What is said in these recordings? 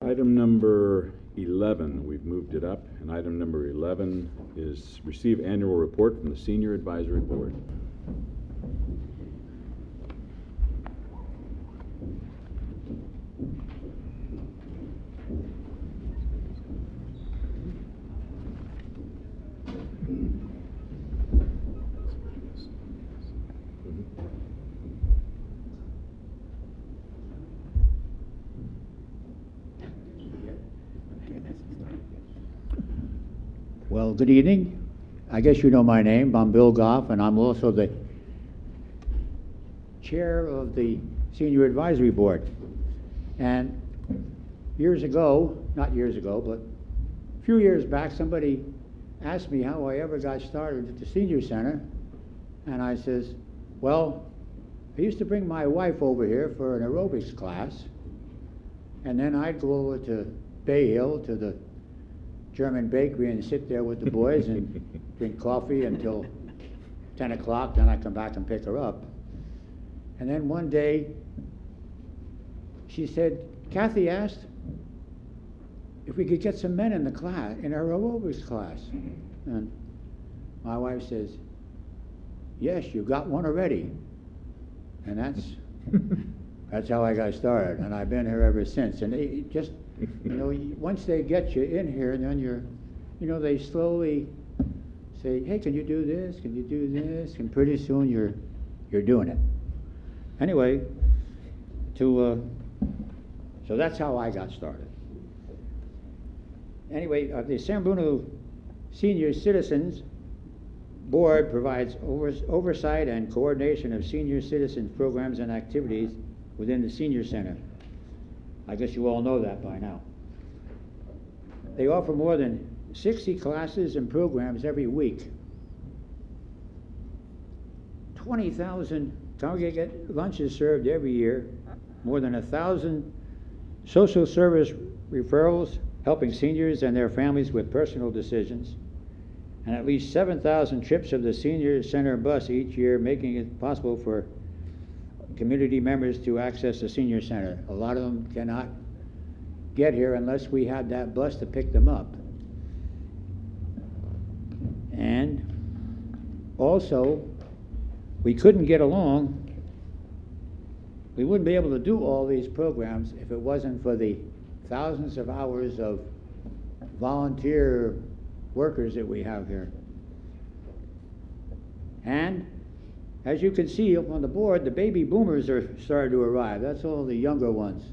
Item number 11, we've moved it up, and item number 11 is receive annual report from the Senior Advisory Board. Well, good evening. I guess you know my name. I'm Bill Goff, and I'm also the chair of the Senior Advisory Board. And years ago, not years ago, but a few years back, somebody asked me how I ever got started at the Senior Center. And I says, well, I used to bring my wife over here for an aerobics class, and then I'd go over to Bay Hill to the German bakery and sit there with the boys and drink coffee until 10 o'clock, then I come back and pick her up. And then one day, she said, Kathy asked if we could get some men in the class, in our aerobics class. And my wife says, yes, you got one already. And that's how I got started, and I've been here ever since. And they just, once they get you in here, and then they slowly say, hey, can you do this? Can you do this? And pretty soon you're doing it. Anyway, so that's how I got started. Anyway, the San Bruno Senior Citizens Board provides oversight and coordination of senior citizens programs and activities within the Senior Center. I guess you all know that by now. They offer more than 60 classes and programs every week. 20,000 congregate lunches served every year, more than 1,000 social service referrals helping seniors and their families with personal decisions, and at least 7,000 trips of the Senior Center bus each year, making it possible for community members to access the Senior Center. A lot of them cannot get here unless we had that bus to pick them up. And also, we couldn't get along. We wouldn't be able to do all these programs if it wasn't for the thousands of hours of volunteer workers that we have here. And as you can see up on the board, the baby boomers are starting to arrive. That's all the younger ones,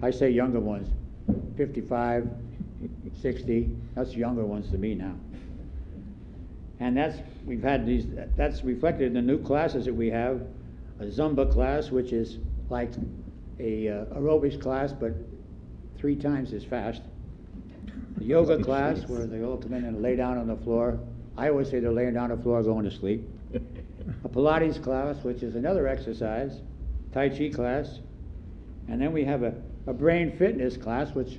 I say younger ones, 55, 60, that's younger ones to me now. And that's reflected in the new classes that we have. A Zumba class, which is like a aerobics class, but 3 times as fast. The yoga class, where they all come in and lay down on the floor. I always say they're laying down on the floor going to sleep. A Pilates class, which is another exercise. Tai Chi class. And then we have a brain fitness class, which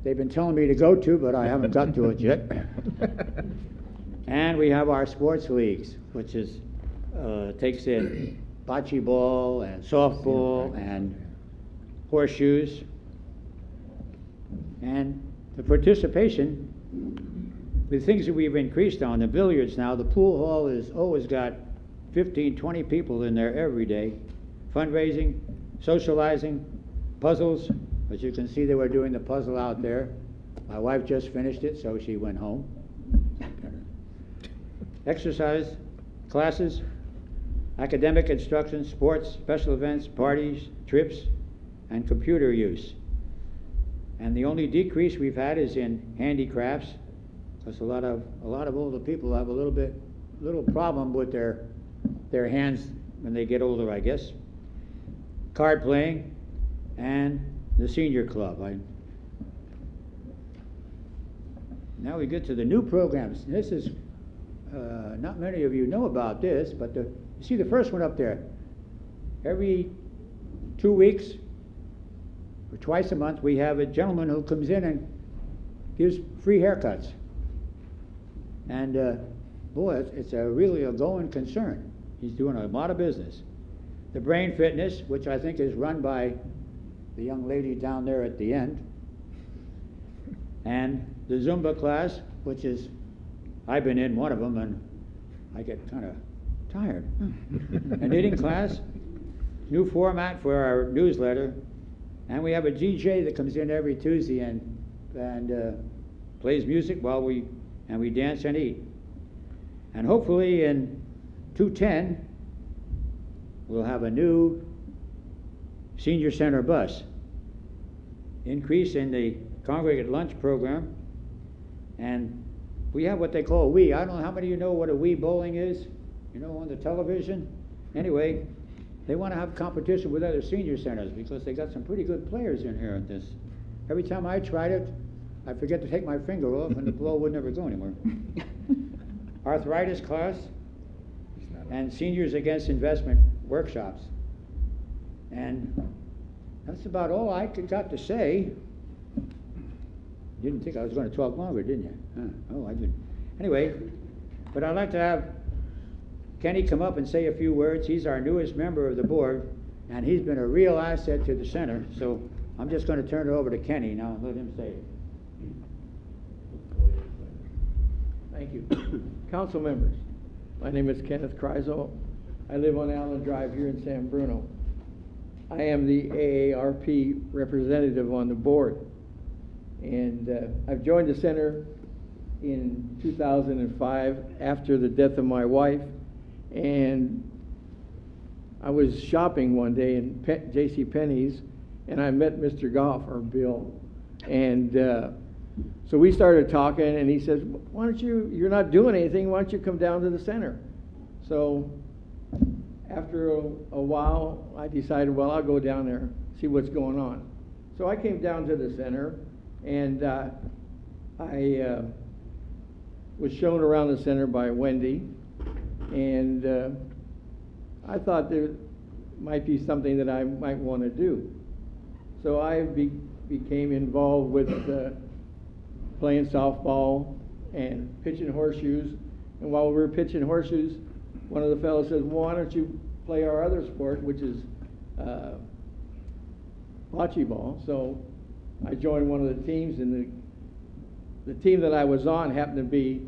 they've been telling me to go to, but I haven't got to it yet. And we have our sports leagues, which is takes in bocce ball and softball and horseshoes. And the participation, the things that we've increased on, the billiards now, the pool hall has always got 15, 20 people in there every day. Fundraising, socializing, puzzles. As you can see, they were doing the puzzle out there. My wife just finished it, so she went home. Exercise classes, academic instruction, sports, special events, parties, trips, and computer use. And the only decrease we've had is in handicrafts, because a lot of older people have a little problem with their hands when they get older, I guess. Card playing, and the senior club. Now we get to the new programs. This is not many of you know about this, but you see the first one up there. Every 2 weeks or twice a month, we have a gentleman who comes in and gives free haircuts. And boy, it's really a going concern. He's doing a lot of business. The Brain Fitness, which I think is run by the young lady down there at the end, and the Zumba class, which is, I've been in one of them and I get kind of tired. A knitting class, new format for our newsletter, and we have a DJ that comes in every Tuesday and plays music while we dance and eat. And hopefully in 210 we'll have a new senior center bus, increase in the congregate lunch program, and we have what they call Wii. I don't know how many of you know what a Wii bowling is, you know, on the television. Anyway, they want to have competition with other senior centers because they got some pretty good players in here at this. Every time I tried it, I forget to take my finger off and the blow would never go anywhere. Arthritis class and seniors against investment workshops. And that's about all I got to say. You didn't think I was going to talk longer, didn't you? Huh. Oh, I did. Anyway, but I'd like to have Kenny come up and say a few words. He's our newest member of the board, and he's been a real asset to the center. So I'm just going to turn it over to Kenny now and let him say it. Thank you. Council members, my name is Kenneth Kreisel. I live on Allen Drive here in San Bruno. I am the AARP representative on the board. And I've joined the center in 2005 after the death of my wife. And I was shopping one day in J.C. Penney's, and I met Mr. Goff, or Bill. And so we started talking, and he says, why don't you're not doing anything, why don't you come down to the center? So after a while, I decided, well, I'll go down there, see what's going on. So I came down to the center, and I was shown around the center by Wendy, and I thought there might be something that I might want to do. So I became involved with playing softball and pitching horseshoes. And while we were pitching horseshoes, one of the fellows says, well, why don't you play our other sport, which is bocce ball. So I joined one of the teams, and the team that I was on happened to be,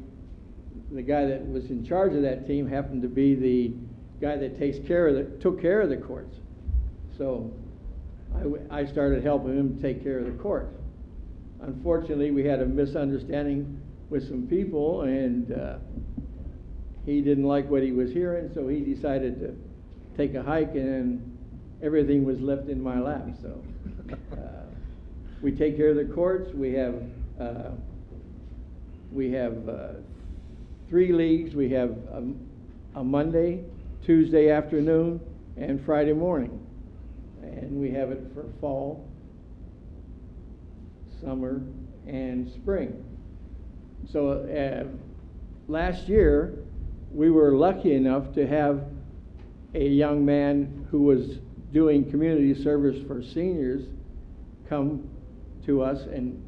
the guy that was in charge of that team happened to be the guy that took care of the courts. So I started helping him take care of the court. Unfortunately, we had a misunderstanding with some people, and he didn't like what he was hearing, so he decided to take a hike, and everything was left in my lap. So we take care of the courts. We have 3 leagues. We have a Monday, Tuesday afternoon, and Friday morning. And we have it for fall, summer, and spring. So last year, we were lucky enough to have a young man who was doing community service for seniors come to us and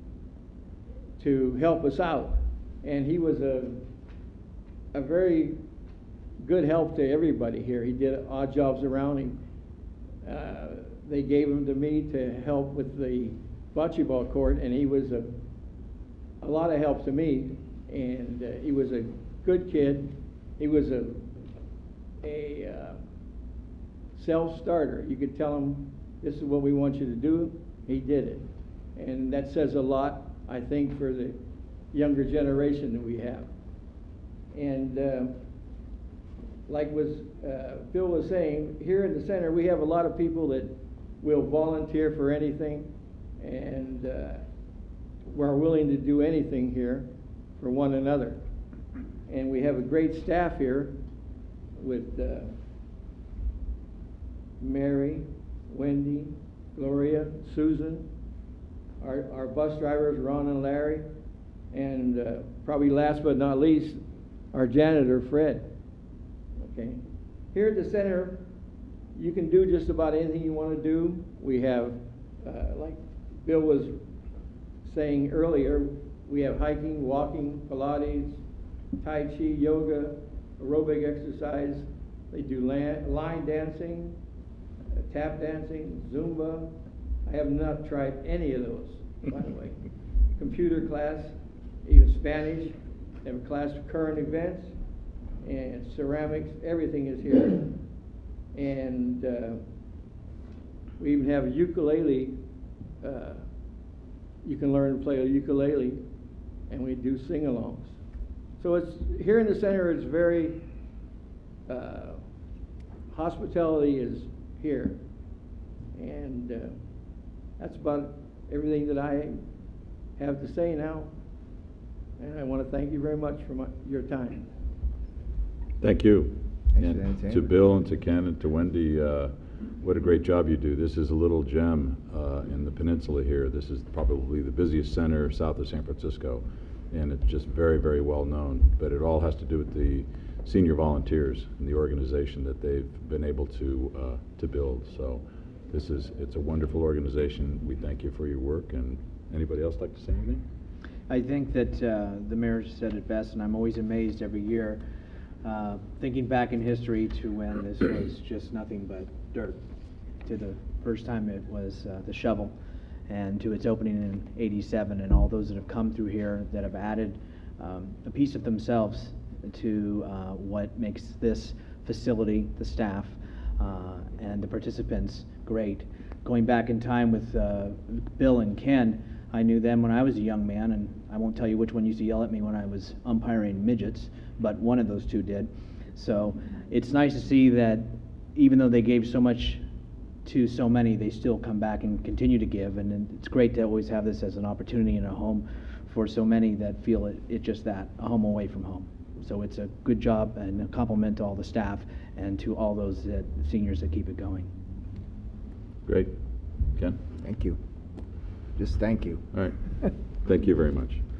to help us out. And he was a very good help to everybody here. He did odd jobs around him. They gave him to me to help with the bocce ball court, and he was a lot of help to me. And he was a good kid. He was a self-starter. You could tell him, this is what we want you to do. He did it. And that says a lot, I think, for the younger generation that we have. And like Bill was saying, here in the center, we have a lot of people that will volunteer for anything, and we're willing to do anything here for one another. And we have a great staff here with Mary, Wendy, Gloria, Susan, our bus drivers, Ron and Larry, and probably last but not least, our janitor, Fred. Okay. Here at the center, you can do just about anything you want to do. We have, like Bill was saying earlier, we have hiking, walking, Pilates, Tai Chi, yoga, aerobic exercise. They do line dancing, tap dancing, Zumba, I have not tried any of those, by the way. Computer class, even Spanish, they have a class for current events, and ceramics, everything is here. And we even have a ukulele. You can learn to play a ukulele, and we do sing-alongs. So it's here in the center. It's very hospitality is here, and that's about everything that I have to say now. And I want to thank you very much for your time. Thank you. Thanks for the And to entertainment. Bill and to Ken and to Wendy, what a great job you do. This is a little gem in the peninsula here. This is probably the busiest center south of San Francisco, and it's just very, very well known. But it all has to do with the senior volunteers and the organization that they've been able to build. So it's a wonderful organization. We thank you for your work. And anybody else like to say anything? I think that the mayor said it best, and I'm always amazed every year, thinking back in history to when this was just nothing but dirt, to the first time it was the shovel, and to its opening in '87, and all those that have come through here that have added a piece of themselves to what makes this facility, the staff, and the participants great. Going back in time with Bill and Ken, I knew them when I was a young man, and I won't tell you which one used to yell at me when I was umpiring midgets, but one of those two did. So it's nice to see that even though they gave so much to so many, they still come back and continue to give, and it's great to always have this as an opportunity and a home for so many that feel it just that, a home away from home. So it's a good job and a compliment to all the staff and to all those seniors that keep it going. Great. Ken? Thank you. Just thank you. All right. Thank you very much.